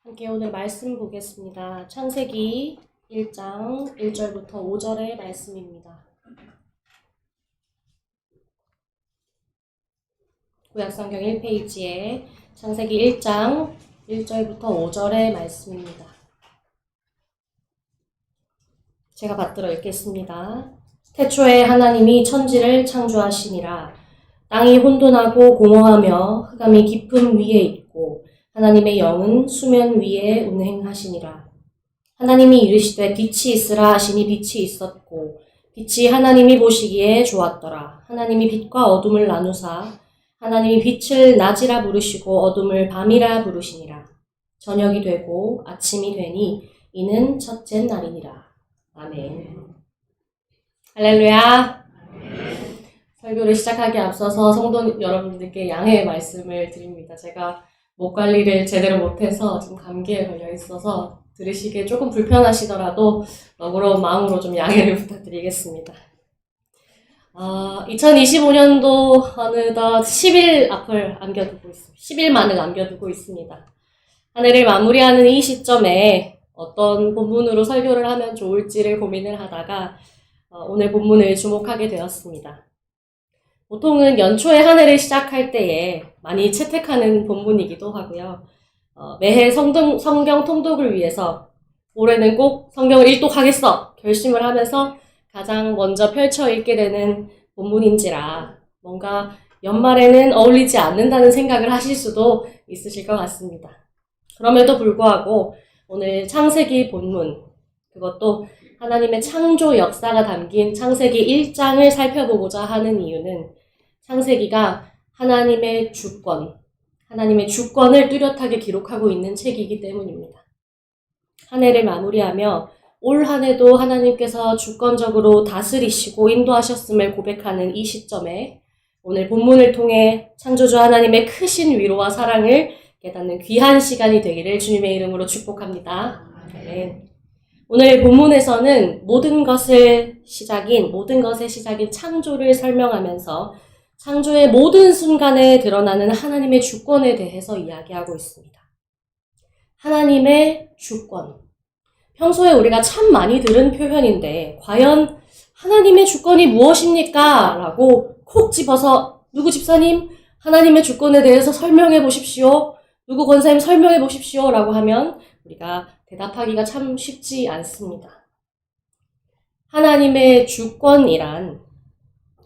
함께 오늘 말씀 보겠습니다. 창세기 1장 1절부터 5절의 말씀입니다. 구약성경 1페이지에 창세기 1장 1절부터 5절의 말씀입니다. 제가 받들어 읽겠습니다. 태초에 하나님이 천지를 창조하시니라. 땅이 혼돈하고 공허하며 흑암이 깊음 위에 있고 하나님의 영은 수면 위에 운행하시니라. 하나님이 이르시되 빛이 있으라 하시니 빛이 있었고 빛이 하나님이 보시기에 좋았더라. 하나님이 빛과 어둠을 나누사 하나님이 빛을 낮이라 부르시고 어둠을 밤이라 부르시니라. 저녁이 되고 아침이 되니 이는 첫째 날이니라. 아멘. 할렐루야. 설교를 시작하기에 앞서서 성도 여러분들께 양해의 말씀을 드립니다. 제가 목 관리를 제대로 못해서 지금 감기에 걸려 있어서 들으시기에 조금 불편하시더라도 너그러운 마음으로 좀 양해를 부탁드리겠습니다. 2025년도 어느덧 10일 앞을 남겨두고 있습니다. 10일만을 남겨두고 있습니다. 한 해를 마무리하는 이 시점에 어떤 본문으로 설교를 하면 좋을지를 고민을 하다가 오늘 본문을 주목하게 되었습니다. 보통은 연초에 한 해를 시작할 때에 많이 채택하는 본문이기도 하고요. 매해 성경 통독을 위해서 올해는 꼭 성경을 일독하겠어 결심을 하면서 가장 먼저 펼쳐 읽게 되는 본문인지라 뭔가 연말에는 어울리지 않는다는 생각을 하실 수도 있으실 것 같습니다. 그럼에도 불구하고 오늘 창세기 본문, 그것도 하나님의 창조 역사가 담긴 창세기 1장을 살펴보고자 하는 이유는 창세기가 하나님의 주권을 뚜렷하게 기록하고 있는 책이기 때문입니다. 한 해를 마무리하며 올 한 해도 하나님께서 주권적으로 다스리시고 인도하셨음을 고백하는 이 시점에 오늘 본문을 통해 창조주 하나님의 크신 위로와 사랑을 깨닫는 귀한 시간이 되기를 주님의 이름으로 축복합니다. 네. 오늘 본문에서는 모든 것의 시작인 창조를 설명하면서 창조의 모든 순간에 드러나는 하나님의 주권에 대해서 이야기하고 있습니다. 하나님의 주권. 평소에 우리가 참 많이 들은 표현인데 과연 하나님의 주권이 무엇입니까? 라고 콕 집어서 누구 집사님 하나님의 주권에 대해서 설명해 보십시오. 누구 권사님 설명해 보십시오. 라고 하면 우리가 대답하기가 참 쉽지 않습니다. 하나님의 주권이란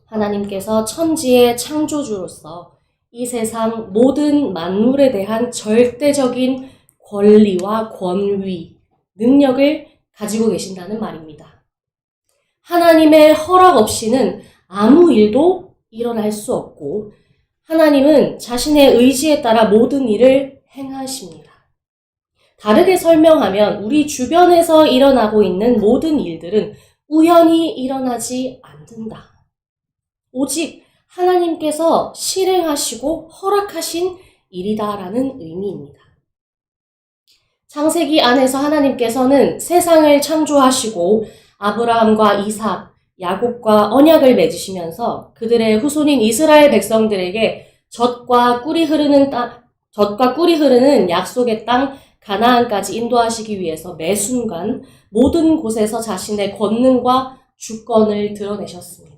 하나님께서 천지의 창조주로서 이 세상 모든 만물에 대한 절대적인 권리와 권위, 능력을 가지고 계신다는 말입니다. 하나님의 허락 없이는 아무 일도 일어날 수 없고 하나님은 자신의 의지에 따라 모든 일을 행하십니다. 다르게 설명하면 우리 주변에서 일어나고 있는 모든 일들은 우연히 일어나지 않는다. 오직 하나님께서 실행하시고 허락하신 일이다라는 의미입니다. 창세기 안에서 하나님께서는 세상을 창조하시고 아브라함과 이삭, 야곱과 언약을 맺으시면서 그들의 후손인 이스라엘 백성들에게 젖과 꿀이 흐르는 약속의 땅 가나안까지 인도하시기 위해서 매 순간 모든 곳에서 자신의 권능과 주권을 드러내셨습니다.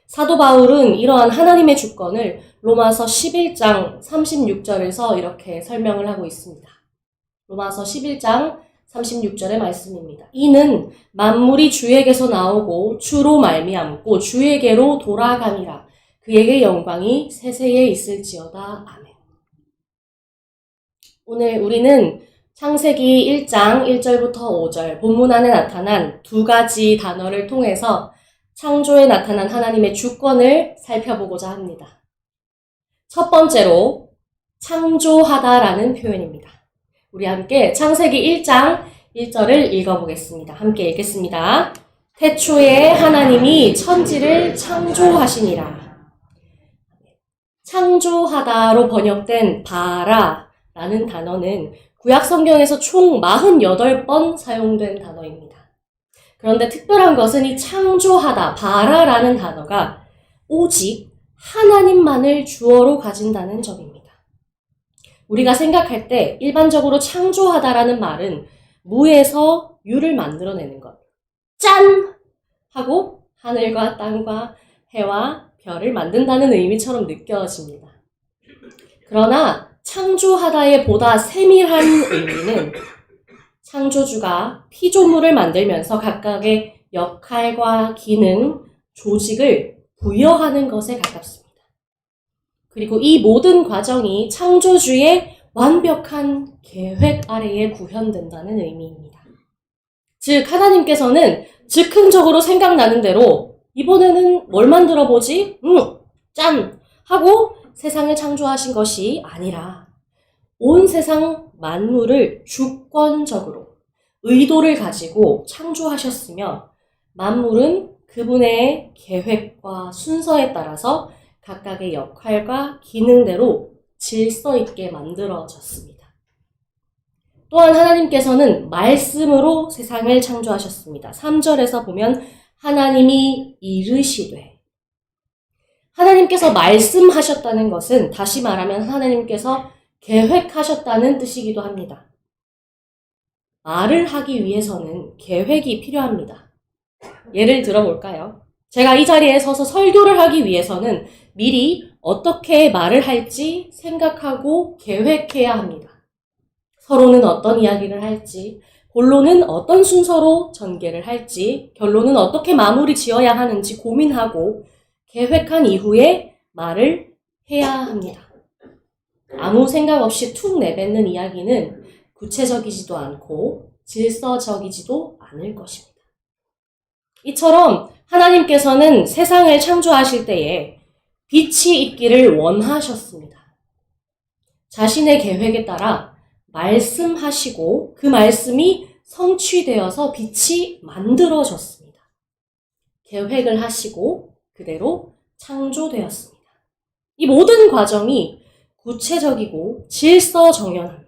사도 바울은 이러한 하나님의 주권을 로마서 11장 36절에서 이렇게 설명을 하고 있습니다. 로마서 11장 36절의 말씀입니다. 이는 만물이 주에게서 나오고 주로 말미암고 주에게로 돌아감이라. 그에게 영광이 세세에 있을지어다. 아멘. 오늘 우리는 창세기 1장 1절부터 5절 본문 안에 나타난 두 가지 단어를 통해서 창조에 나타난 하나님의 주권을 살펴보고자 합니다. 첫 번째로 창조하다라는 표현입니다. 우리 함께 창세기 1장 1절을 읽어보겠습니다. 함께 읽겠습니다. 태초에 하나님이 천지를 창조하시니라. 창조하다로 번역된 바라라는 단어는 구약 성경에서 총 48번 사용된 단어입니다. 그런데 특별한 것은 이 창조하다, 바라라는 단어가 오직 하나님만을 주어로 가진다는 점입니다. 우리가 생각할 때 일반적으로 창조하다라는 말은 무에서 유를 만들어내는 것. 짠! 하고 하늘과 땅과 해와 별을 만든다는 의미처럼 느껴집니다. 그러나 창조하다의 보다 세밀한 의미는 창조주가 피조물을 만들면서 각각의 역할과 기능, 조직을 부여하는 것에 가깝습니다. 그리고 이 모든 과정이 창조주의 완벽한 계획 아래에 구현된다는 의미입니다. 즉, 하나님께서는 즉흥적으로 생각나는 대로 이번에는 뭘 만들어 보지? 짠! 하고 세상을 창조하신 것이 아니라 온 세상 만물을 주권적으로 의도를 가지고 창조하셨으며 만물은 그분의 계획과 순서에 따라서 각각의 역할과 기능대로 질서 있게 만들어졌습니다. 또한 하나님께서는 말씀으로 세상을 창조하셨습니다. 3절에서 보면 하나님이 이르시되, 하나님께서 말씀하셨다는 것은 다시 말하면 하나님께서 계획하셨다는 뜻이기도 합니다. 말을 하기 위해서는 계획이 필요합니다. 예를 들어볼까요? 제가 이 자리에 서서 설교를 하기 위해서는 미리 어떻게 말을 할지 생각하고 계획해야 합니다. 서로는 어떤 이야기를 할지, 본론은 어떤 순서로 전개를 할지, 결론은 어떻게 마무리 지어야 하는지 고민하고 계획한 이후에 말을 해야 합니다. 아무 생각 없이 툭 내뱉는 이야기는 구체적이지도 않고 질서적이지도 않을 것입니다. 이처럼 하나님께서는 세상을 창조하실 때에 빛이 있기를 원하셨습니다. 자신의 계획에 따라 말씀하시고 그 말씀이 성취되어서 빛이 만들어졌습니다. 계획을 하시고 그대로 창조되었습니다. 이 모든 과정이 구체적이고 질서정연합니다.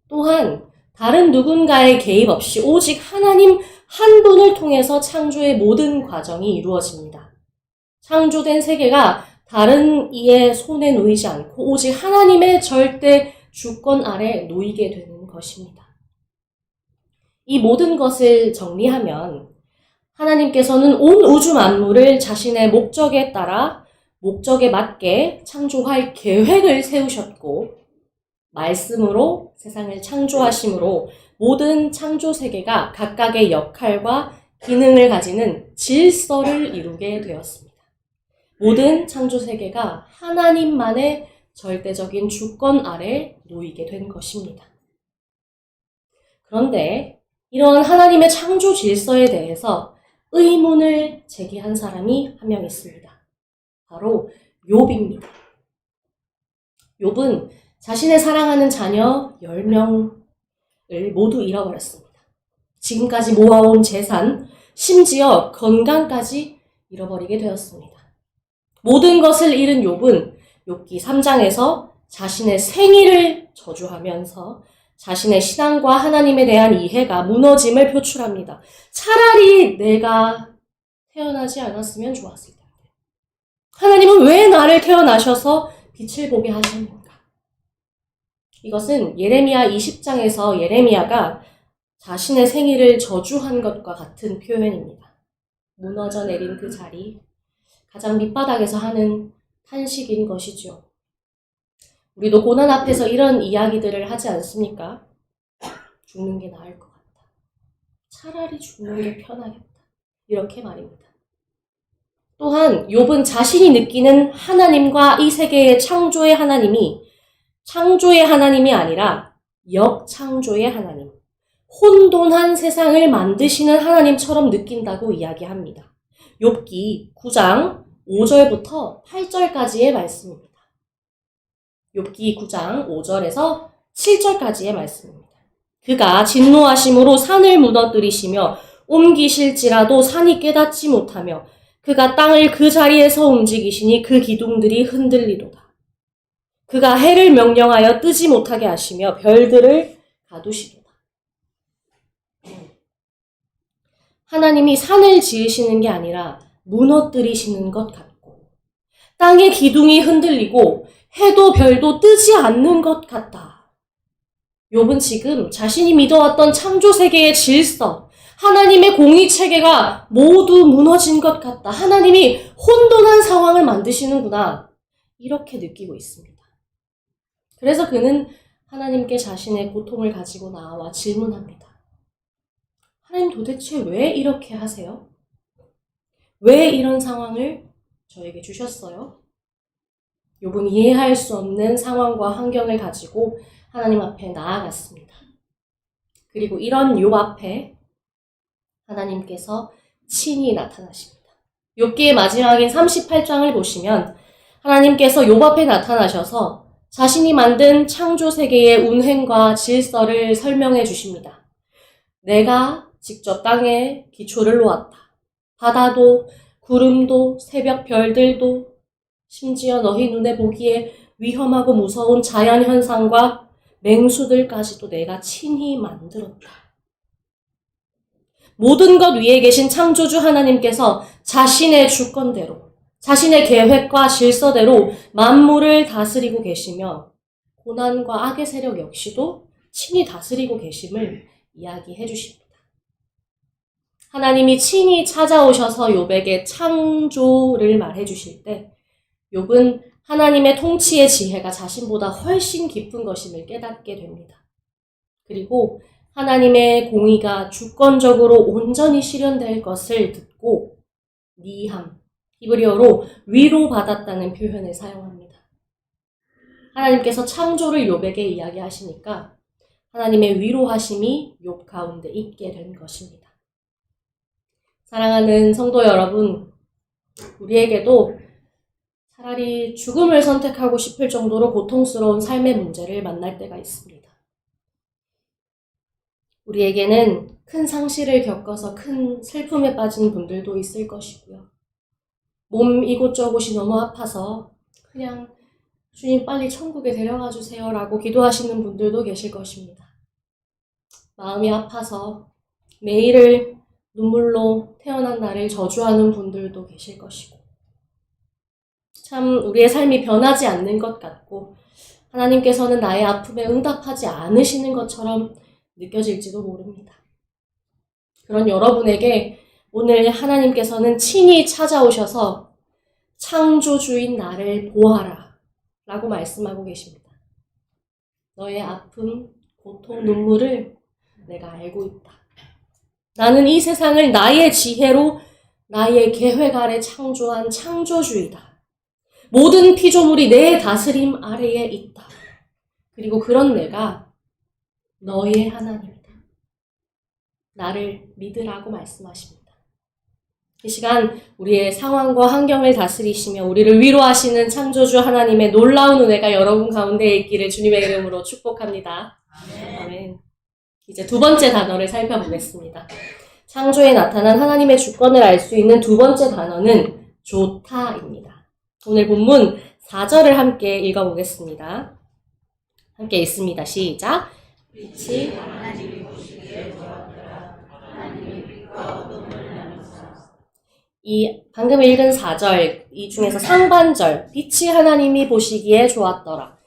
또한 다른 누군가의 개입 없이 오직 하나님 한 분을 통해서 창조의 모든 과정이 이루어집니다. 창조된 세계가 다른 이의 손에 놓이지 않고 오직 하나님의 절대 주권 아래 놓이게 되는 것입니다. 이 모든 것을 정리하면 하나님께서는 온 우주 만물을 자신의 목적에 따라 목적에 맞게 창조할 계획을 세우셨고 말씀으로 세상을 창조하심으로 모든 창조 세계가 각각의 역할과 기능을 가지는 질서를 이루게 되었습니다. 모든 창조 세계가 하나님만의 절대적인 주권 아래 놓이게 된 것입니다. 그런데 이런 하나님의 창조 질서에 대해서 의문을 제기한 사람이 한 명 있습니다. 바로 욥입니다. 욥은 자신의 사랑하는 자녀 10명을 모두 잃어버렸습니다. 지금까지 모아온 재산, 심지어 건강까지 잃어버리게 되었습니다. 모든 것을 잃은 욥은 욥기 3장에서 자신의 생일을 저주하면서 자신의 신앙과 하나님에 대한 이해가 무너짐을 표출합니다. 차라리 내가 태어나지 않았으면 좋았을 텐데. 하나님은 왜 나를 태어나셔서 빛을 보게 하셨는가? 이것은 예레미야 20장에서 예레미야가 자신의 생일을 저주한 것과 같은 표현입니다. 무너져 내린 그 자리, 가장 밑바닥에서 하는 탄식인 것이죠. 우리도 고난 앞에서 이런 이야기들을 하지 않습니까? 죽는 게 나을 것 같다. 차라리 죽는 게 편하겠다. 이렇게 말입니다. 또한 욥은 자신이 느끼는 하나님과 이 세계의 창조의 하나님이 창조의 하나님이 아니라 역창조의 하나님, 혼돈한 세상을 만드시는 하나님처럼 느낀다고 이야기합니다. 욥기 9장 5절부터 8절까지의 말씀입니다. 욥기 9장 5절에서 7절까지의 말씀입니다. 그가 진노하심으로 산을 무너뜨리시며 옮기실지라도 산이 깨닫지 못하며 그가 땅을 그 자리에서 움직이시니 그 기둥들이 흔들리도다. 그가 해를 명령하여 뜨지 못하게 하시며 별들을 가두시도다. 하나님이 산을 지으시는 게 아니라 무너뜨리시는 것 같고 땅의 기둥이 흔들리고 해도 별도 뜨지 않는 것 같다. 욥은 지금 자신이 믿어왔던 창조 세계의 질서, 하나님의 공의 체계가 모두 무너진 것 같다. 하나님이 혼돈한 상황을 만드시는구나. 이렇게 느끼고 있습니다. 그래서 그는 하나님께 자신의 고통을 가지고 나와 질문합니다. 하나님 도대체 왜 이렇게 하세요? 왜 이런 상황을 저에게 주셨어요? 욥은 이해할 수 없는 상황과 환경을 가지고 하나님 앞에 나아갔습니다. 그리고 이런 욥 앞에 하나님께서 친히 나타나십니다. 욥기의 마지막인 38장을 보시면 하나님께서 욥 앞에 나타나셔서 자신이 만든 창조 세계의 운행과 질서를 설명해 주십니다. 내가 직접 땅에 기초를 놓았다. 바다도 구름도 새벽 별들도 심지어 너희 눈에 보기에 위험하고 무서운 자연현상과 맹수들까지도 내가 친히 만들었다. 모든 것 위에 계신 창조주 하나님께서 자신의 주권대로, 자신의 계획과 질서대로 만물을 다스리고 계시며 고난과 악의 세력 역시도 친히 다스리고 계심을 이야기해 주십니다. 하나님이 친히 찾아오셔서 욥에게 창조를 말해 주실 때 욥은 하나님의 통치의 지혜가 자신보다 훨씬 깊은 것임을 깨닫게 됩니다. 그리고 하나님의 공의가 주권적으로 온전히 실현될 것을 듣고 니함, 히브리어로 위로받았다는 표현을 사용합니다. 하나님께서 창조를 욥에게 이야기하시니까 하나님의 위로하심이 욥 가운데 있게 된 것입니다. 사랑하는 성도 여러분, 우리에게도 차라리 죽음을 선택하고 싶을 정도로 고통스러운 삶의 문제를 만날 때가 있습니다. 우리에게는 큰 상실을 겪어서 큰 슬픔에 빠진 분들도 있을 것이고요. 몸 이곳저곳이 너무 아파서 그냥 주님 빨리 천국에 데려가 주세요라고 기도하시는 분들도 계실 것입니다. 마음이 아파서 매일을 눈물로 태어난 날을 저주하는 분들도 계실 것이고, 참 우리의 삶이 변하지 않는 것 같고 하나님께서는 나의 아픔에 응답하지 않으시는 것처럼 느껴질지도 모릅니다. 그런 여러분에게 오늘 하나님께서는 친히 찾아오셔서 창조주인 나를 보아라 라고 말씀하고 계십니다. 너의 아픔, 고통, 눈물을 내가 알고 있다. 나는 이 세상을 나의 지혜로 나의 계획 아래 창조한 창조주이다. 모든 피조물이 내 다스림 아래에 있다. 그리고 그런 내가 너의 하나님이다. 나를 믿으라고 말씀하십니다. 이 시간 우리의 상황과 환경을 다스리시며 우리를 위로하시는 창조주 하나님의 놀라운 은혜가 여러분 가운데 있기를 주님의 이름으로 축복합니다. 아멘. 이제 두 번째 단어를 살펴보겠습니다. 창조에 나타난 하나님의 주권을 알 수 있는 두 번째 단어는 좋다입니다. 오늘 본문 4절을 함께 읽어보겠습니다. 함께 읽습니다. 시작. 빛이 하나님이 보시기에 좋았더라. 하나님이 빛과 어둠을 나누사. 이 방금 읽은 4절, 이 중에서 상반절, 빛이 하나님이 보시기에 좋았더라.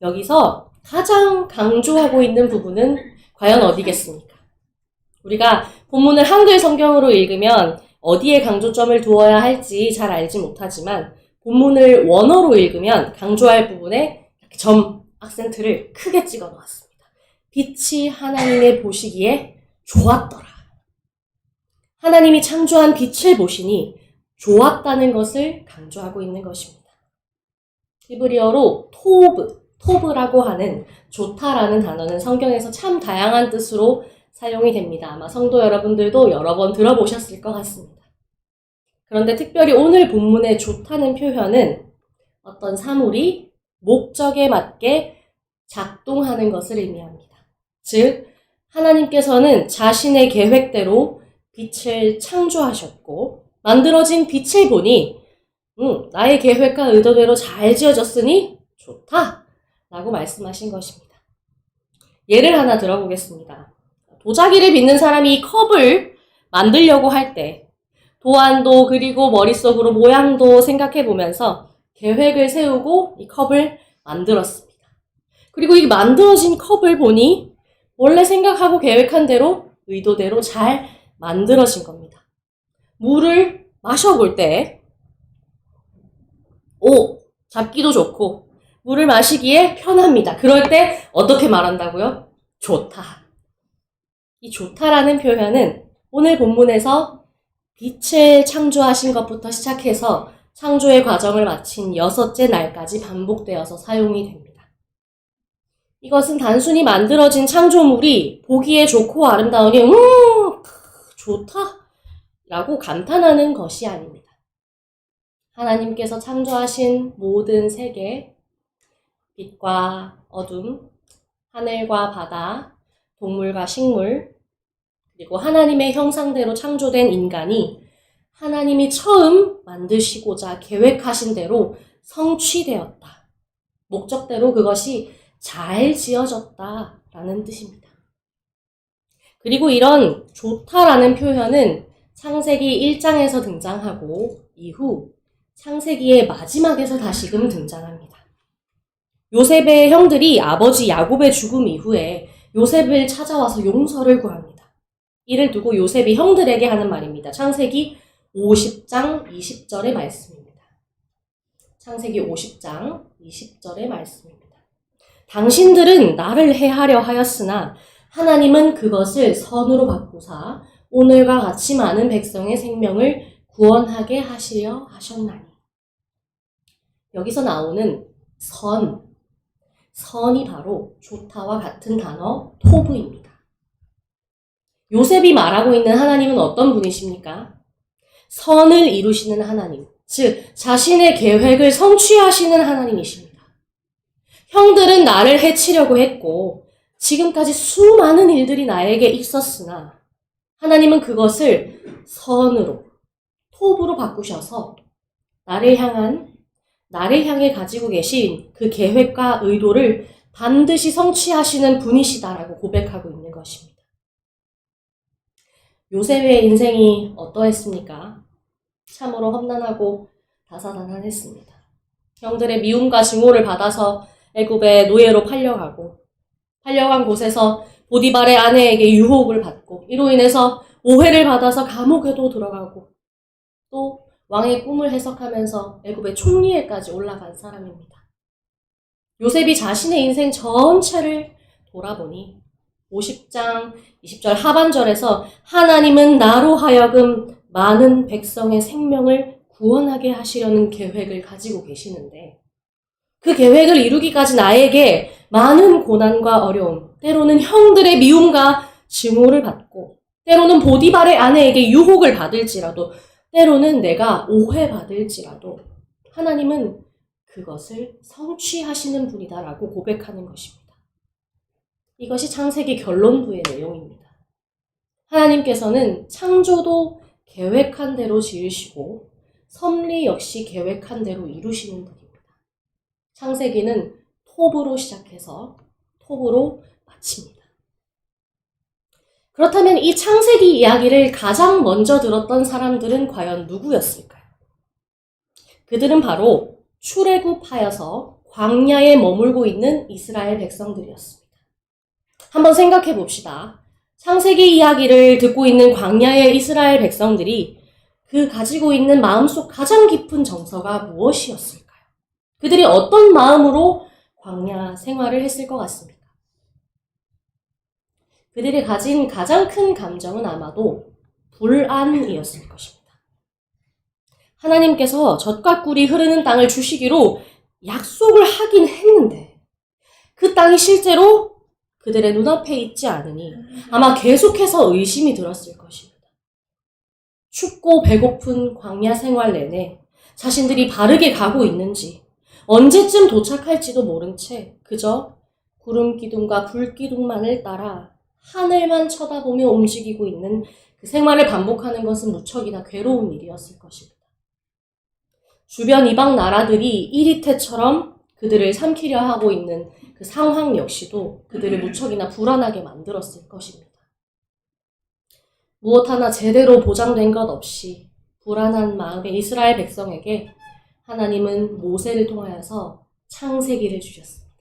여기서 가장 강조하고 있는 부분은 과연 어디겠습니까? 우리가 본문을 한글 성경으로 읽으면 어디에 강조점을 두어야 할지 잘 알지 못하지만 본문을 원어로 읽으면 강조할 부분에 점, 악센트를 크게 찍어 놓았습니다. 빛이 하나님의 보시기에 좋았더라. 하나님이 창조한 빛을 보시니 좋았다는 것을 강조하고 있는 것입니다. 히브리어로 토브라고 하는 좋다라는 단어는 성경에서 참 다양한 뜻으로 사용이 됩니다. 아마 성도 여러분들도 여러 번 들어보셨을 것 같습니다. 그런데 특별히 오늘 본문의 좋다는 표현은 어떤 사물이 목적에 맞게 작동하는 것을 의미합니다. 즉, 하나님께서는 자신의 계획대로 빛을 창조하셨고 만들어진 빛을 보니 나의 계획과 의도대로 잘 지어졌으니 좋다 라고 말씀하신 것입니다. 예를 하나 들어보겠습니다. 도자기를 빚는 사람이 이 컵을 만들려고 할 때 도안도 그리고 머릿속으로 모양도 생각해 보면서 계획을 세우고 이 컵을 만들었습니다. 그리고 이 만들어진 컵을 보니 원래 생각하고 계획한 대로 의도대로 잘 만들어진 겁니다. 물을 마셔볼 때 잡기도 좋고 물을 마시기에 편합니다. 그럴 때 어떻게 말한다고요? 좋다. 이 좋다라는 표현은 오늘 본문에서 빛을 창조하신 것부터 시작해서 창조의 과정을 마친 6째 날까지 반복되어서 사용이 됩니다. 이것은 단순히 만들어진 창조물이 보기에 좋고 아름다우니 좋다 라고 감탄하는 것이 아닙니다. 하나님께서 창조하신 모든 세계, 빛과 어둠, 하늘과 바다, 동물과 식물, 그리고 하나님의 형상대로 창조된 인간이 하나님이 처음 만드시고자 계획하신 대로 성취되었다. 목적대로 그것이 잘 지어졌다라는 뜻입니다. 그리고 이런 좋다라는 표현은 창세기 1장에서 등장하고 이후 창세기의 마지막에서 다시금 등장합니다. 요셉의 형들이 아버지 야곱의 죽음 이후에 요셉을 찾아와서 용서를 구합니다. 이를 두고 요셉이 형들에게 하는 말입니다. 창세기 50장 20절의 말씀입니다. 창세기 50장 20절의 말씀입니다. 당신들은 나를 해하려 하였으나 하나님은 그것을 선으로 바꾸사 오늘과 같이 많은 백성의 생명을 구원하게 하시려 하셨나니. 여기서 나오는 선이 바로 좋다와 같은 단어 토브입니다. 요셉이 말하고 있는 하나님은 어떤 분이십니까? 선을 이루시는 하나님, 즉 자신의 계획을 성취하시는 하나님이십니다. 형들은 나를 해치려고 했고 지금까지 수많은 일들이 나에게 있었으나 하나님은 그것을 선으로, 톱으로 바꾸셔서 나를 향해 가지고 계신 그 계획과 의도를 반드시 성취하시는 분이시다라고 고백하고 있는 것입니다. 요셉의 인생이 어떠했습니까? 참으로 험난하고 다사다난했습니다. 형들의 미움과 증오를 받아서 애굽의 노예로 팔려간 곳에서 보디발의 아내에게 유혹을 받고 이로 인해서 오해를 받아서 감옥에도 들어가고 또 왕의 꿈을 해석하면서 애굽의 총리에까지 올라간 사람입니다. 요셉이 자신의 인생 전체를 돌아보니 50장 20절 하반절에서 하나님은 나로 하여금 많은 백성의 생명을 구원하게 하시려는 계획을 가지고 계시는데 그 계획을 이루기까지 나에게 많은 고난과 어려움, 때로는 형들의 미움과 증오를 받고 때로는 보디발의 아내에게 유혹을 받을지라도 때로는 내가 오해받을지라도 하나님은 그것을 성취하시는 분이다라고 고백하는 것입니다. 이것이 창세기 결론부의 내용입니다. 하나님께서는 창조도 계획한 대로 지으시고 섭리 역시 계획한 대로 이루시는 분입니다. 창세기는 톱으로 시작해서 톱으로 마칩니다. 그렇다면 이 창세기 이야기를 가장 먼저 들었던 사람들은 과연 누구였을까요? 그들은 바로 출애굽하여서 광야에 머물고 있는 이스라엘 백성들이었습니다. 한번 생각해 봅시다. 창세기 이야기를 듣고 있는 광야의 이스라엘 백성들이 그 가지고 있는 마음속 가장 깊은 정서가 무엇이었을까요? 그들이 어떤 마음으로 광야 생활을 했을 것 같습니까? 그들이 가진 가장 큰 감정은 아마도 불안이었을 것입니다. 하나님께서 젖과 꿀이 흐르는 땅을 주시기로 약속을 하긴 했는데 그 땅이 실제로 그들의 눈앞에 있지 않으니 아마 계속해서 의심이 들었을 것입니다. 춥고 배고픈 광야 생활 내내 자신들이 바르게 가고 있는지 언제쯤 도착할지도 모른 채 그저 구름 기둥과 불 기둥만을 따라 하늘만 쳐다보며 움직이고 있는 그 생활을 반복하는 것은 무척이나 괴로운 일이었을 것입니다. 주변 이방 나라들이 이리태처럼 그들을 삼키려 하고 있는 그 상황 역시도 그들을 무척이나 불안하게 만들었을 것입니다. 무엇 하나 제대로 보장된 것 없이 불안한 마음의 이스라엘 백성에게 하나님은 모세를 통하여서 창세기를 주셨습니다.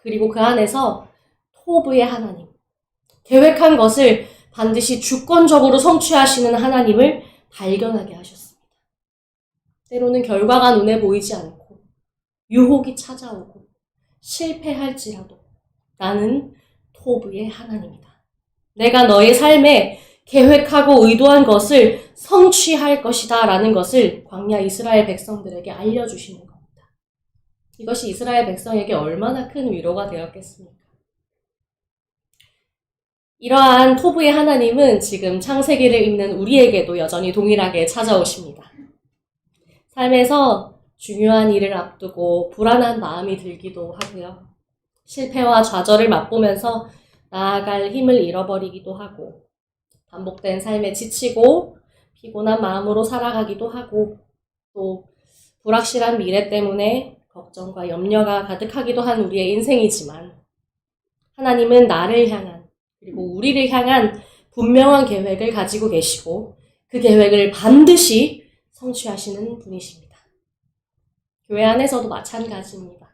그리고 그 안에서 토브의 하나님, 계획한 것을 반드시 주권적으로 성취하시는 하나님을 발견하게 하셨습니다. 때로는 결과가 눈에 보이지 않고 유혹이 찾아오고 실패할지라도 나는 토브의 하나님이다. 내가 너의 삶에 계획하고 의도한 것을 성취할 것이다 라는 것을 광야 이스라엘 백성들에게 알려주시는 겁니다. 이것이 이스라엘 백성에게 얼마나 큰 위로가 되었겠습니까? 이러한 토브의 하나님은 지금 창세기를 읽는 우리에게도 여전히 동일하게 찾아오십니다. 삶에서 중요한 일을 앞두고 불안한 마음이 들기도 하고요. 실패와 좌절을 맛보면서 나아갈 힘을 잃어버리기도 하고, 반복된 삶에 지치고 피곤한 마음으로 살아가기도 하고, 또 불확실한 미래 때문에 걱정과 염려가 가득하기도 한 우리의 인생이지만, 하나님은 나를 향한, 그리고 우리를 향한 분명한 계획을 가지고 계시고 그 계획을 반드시 성취하시는 분이십니다. 교회 안에서도 마찬가지입니다.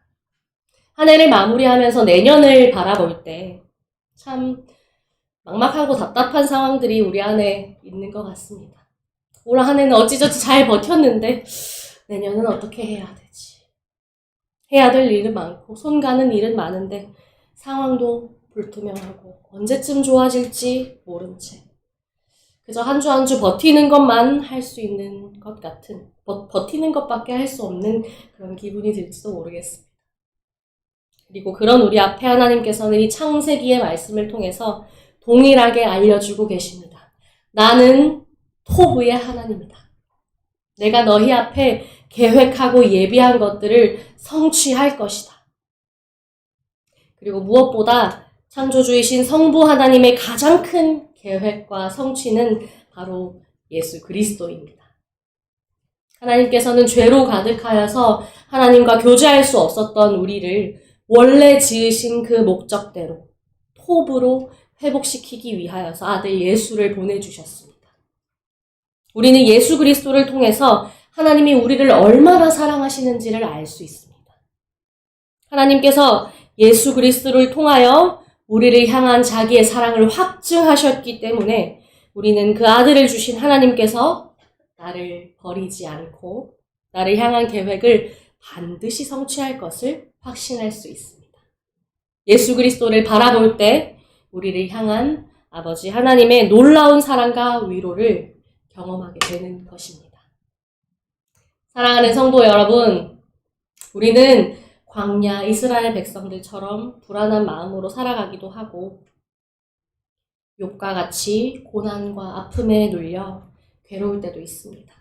한 해를 마무리하면서 내년을 바라볼 때 참 막막하고 답답한 상황들이 우리 안에 있는 것 같습니다. 올 한 해는 어찌저찌 잘 버텼는데 내년은 어떻게 해야 되지? 해야 될 일은 많고 손 가는 일은 많은데 상황도 불투명하고 언제쯤 좋아질지 모른 채 그저 한 주 한 주 버티는 것만 할 수 있는 것 같은, 버티는 것밖에 할 수 없는 그런 기분이 들지도 모르겠습니다. 그리고 그런 우리 앞에 하나님께서는 이 창세기의 말씀을 통해서 동일하게 알려주고 계십니다. 나는 토브의 하나님이다. 내가 너희 앞에 계획하고 예비한 것들을 성취할 것이다. 그리고 무엇보다 창조주이신 성부 하나님의 가장 큰 계획과 성취는 바로 예수 그리스도입니다. 하나님께서는 죄로 가득하여서 하나님과 교제할 수 없었던 우리를 원래 지으신 그 목적대로 톱으로 회복시키기 위하여서 아들 예수를 보내주셨습니다. 우리는 예수 그리스도를 통해서 하나님이 우리를 얼마나 사랑하시는지를 알 수 있습니다. 하나님께서 예수 그리스도를 통하여 우리를 향한 자기의 사랑을 확증하셨기 때문에 우리는 그 아들을 주신 하나님께서 나를 버리지 않고 나를 향한 계획을 반드시 성취할 것을 확신할 수 있습니다. 예수 그리스도를 바라볼 때 우리를 향한 아버지 하나님의 놀라운 사랑과 위로를 경험하게 되는 것입니다. 사랑하는 성도 여러분, 우리는 광야 이스라엘 백성들처럼 불안한 마음으로 살아가기도 하고 욥과 같이 고난과 아픔에 눌려 괴로울 때도 있습니다.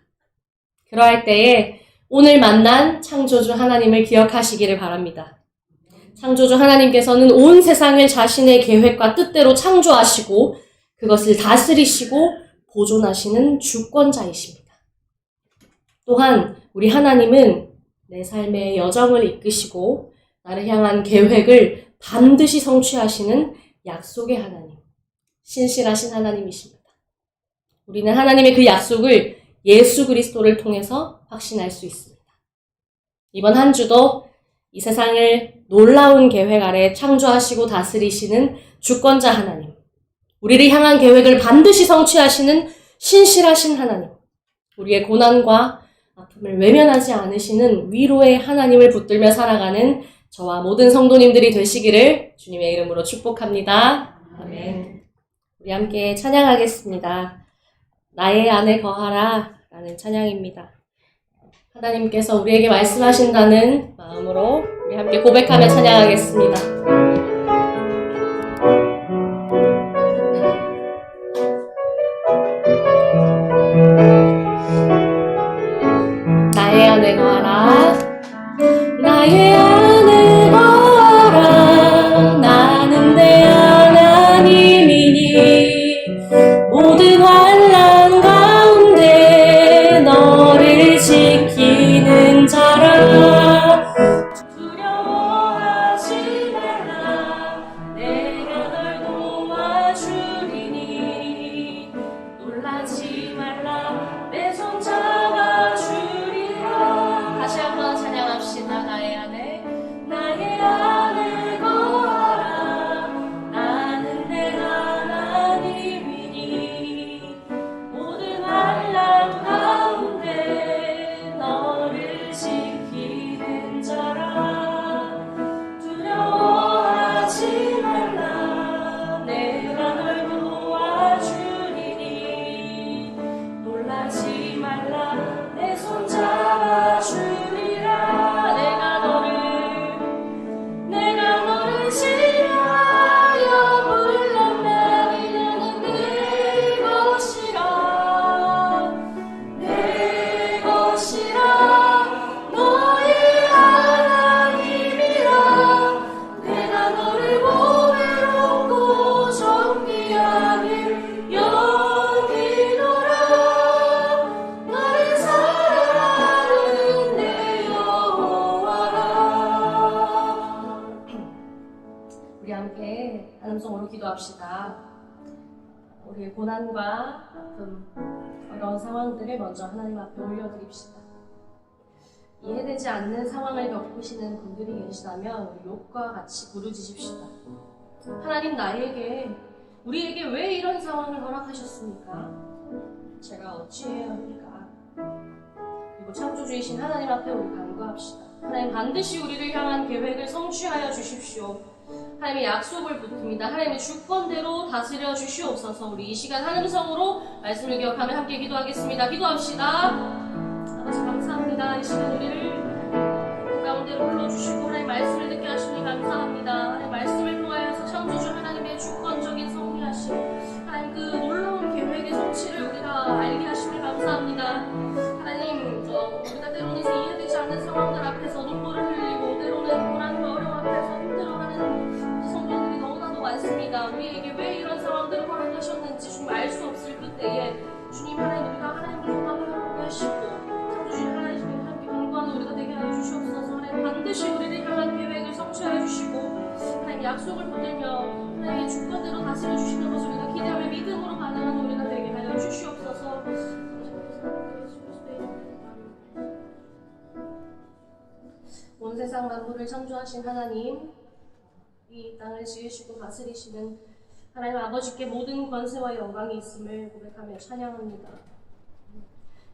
그러할 때에 오늘 만난 창조주 하나님을 기억하시기를 바랍니다. 창조주 하나님께서는 온 세상을 자신의 계획과 뜻대로 창조하시고 그것을 다스리시고 보존하시는 주권자이십니다. 또한 우리 하나님은 내 삶의 여정을 이끄시고 나를 향한 계획을 반드시 성취하시는 약속의 하나님, 신실하신 하나님이십니다. 우리는 하나님의 그 약속을 예수 그리스도를 통해서 확신할 수 있습니다. 이번 한 주도 이 세상을 놀라운 계획 아래 창조하시고 다스리시는 주권자 하나님, 우리를 향한 계획을 반드시 성취하시는 신실하신 하나님, 우리의 고난과 아픔을 외면하지 않으시는 위로의 하나님을 붙들며 살아가는 저와 모든 성도님들이 되시기를 주님의 이름으로 축복합니다. 아멘. 우리 함께 찬양하겠습니다. 나의 안에 거하라 라는 찬양입니다. 하나님께서 우리에게 말씀하신다는 마음으로 우리 함께 고백하며 찬양하겠습니다. 나의 안에 거하라, 나의 안에 거하라, 나는 내 하나님이니 모든 환난 가운데 너를 지키는 자라. 두려워하지 말라, 내가 널 도와주리니 놀라지 말라, 내 손 잡아주리라. 다시 한번 찬양합시다. 나의 통성으로 기도합시다. 우리의 고난과 아픔, 어려운 상황들을 먼저 하나님 앞에 올려드립시다. 이해되지 않는 상황을 겪으시는 분들이 계시다면 우리 욥과 같이 부르짖읍시다. 하나님, 우리에게 왜 이런 상황을 허락하셨습니까? 제가 어찌해야 합니까? 그리고 창조주이신 하나님 앞에 우리 간구합시다. 하나님, 반드시 우리를 향한 계획을 성취하여 주십시오. 하나님의 약속을 붙듭니다. 하나님의 주권대로 다스려 주시옵소서. 우리 이 시간 한 음성으로 말씀을 기억하며 함께 기도하겠습니다. 기도합시다. 아버지, 감사합니다. 이 시간 우리를 그 가운데로 불러주시고 하나님 말씀을 듣게 하시니 감사합니다. 하나님 말씀을 통하여서 창조주 하나님의 주권적인 섭리하심, 하나님 그 놀라운 계획의 성취를 우리가 알게 하시니 감사합니다. 하나님, 우리가 때로는 이해되지 않는 상황들 앞에서 눈물을 흘리고 때로는 고난과 어려움 앞에서 힘들어하는 성도들이 너무나도 많습니다. 우리에게 왜 이런 상황들을 허락하셨는지 주님 알 수 없을 그때에 주님, 하나님 우리가 하나님을 통합하게 하시고 창조주신 하나님께 함께 간구하는 우리가 되게 하여 주시옵소서. 하나님 반드시 우리를 향한 계획을 성취하여 주시고 하나님 약속을 붙들며 하나님의 주권대로 다스려 주시는 것을 우리가 기대하며 믿음으로 반응하는 우리가 되게 하여 주시옵소서. 온 세상 만물을 창조하신 하나님, 이 땅을 지으시고 다스리시는 하나님 아버지께 모든 권세와 영광이 있음을 고백하며 찬양합니다.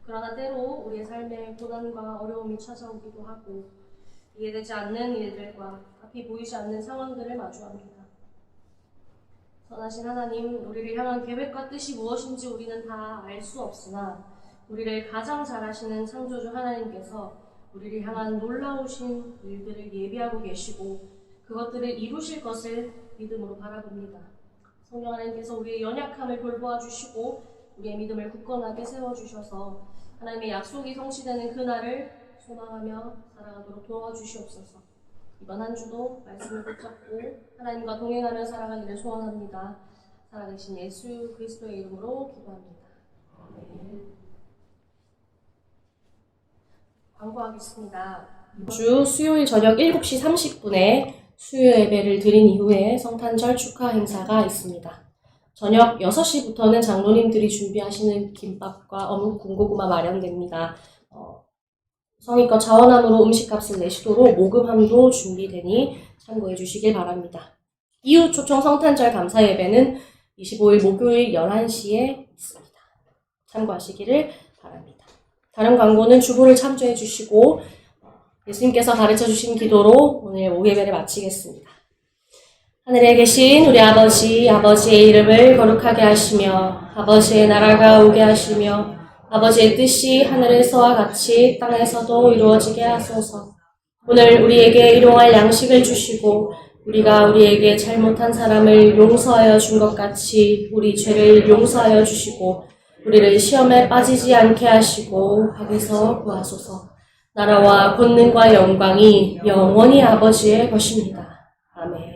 그러나 때로 우리의 삶에 고난과 어려움이 찾아오기도 하고 이해되지 않는 일들과 앞이 보이지 않는 상황들을 마주합니다. 선하신 하나님, 우리를 향한 계획과 뜻이 무엇인지 우리는 다 알 수 없으나 우리를 가장 잘 아시는 창조주 하나님께서 우리를 향한 놀라우신 일들을 예비하고 계시고 그것들을 이루실 것을 믿음으로 바라봅니다. 성령 하나님께서 우리의 연약함을 돌보아 주시고 우리의 믿음을 굳건하게 세워주셔서 하나님의 약속이 성취되는 그날을 소망하며 살아가도록 도와주시옵소서. 이번 한 주도 말씀을 붙잡고 하나님과 동행하며 살아가기를 소원합니다. 살아계신 예수 그리스도의 이름으로 기도합니다. 아멘. 광고하겠습니다. 주 수요일 저녁 7시 30분에 수요 예배를 드린 이후에 성탄절 축하 행사가 있습니다. 저녁 6시부터는 장로님들이 준비하시는 김밥과 어묵 군고구마 마련됩니다. 성의껏 자원함으로 음식값을 내시도록 모금함도 준비되니 참고해 주시길 바랍니다. 이후 초청 성탄절 감사 예배는 25일 목요일 11시에 있습니다. 참고하시기를 바랍니다. 다른 광고는 주보를 참조해 주시고 예수님께서 가르쳐 주신 기도로 오늘 오후 예배를 마치겠습니다. 하늘에 계신 우리 아버지의 이름을 거룩하게 하시며 아버지의 나라가 오게 하시며 아버지의 뜻이 하늘에서와 같이 땅에서도 이루어지게 하소서. 오늘 우리에게 일용할 양식을 주시고 우리가 우리에게 잘못한 사람을 용서하여 준 것 같이 우리 죄를 용서하여 주시고 우리를 시험에 빠지지 않게 하시고 악에서 구하소서. 나라와 권능과 영광이 영원히 아버지의 것입니다. 아멘.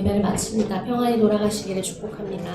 예배를 마칩니다. 평안히 돌아가시기를 축복합니다.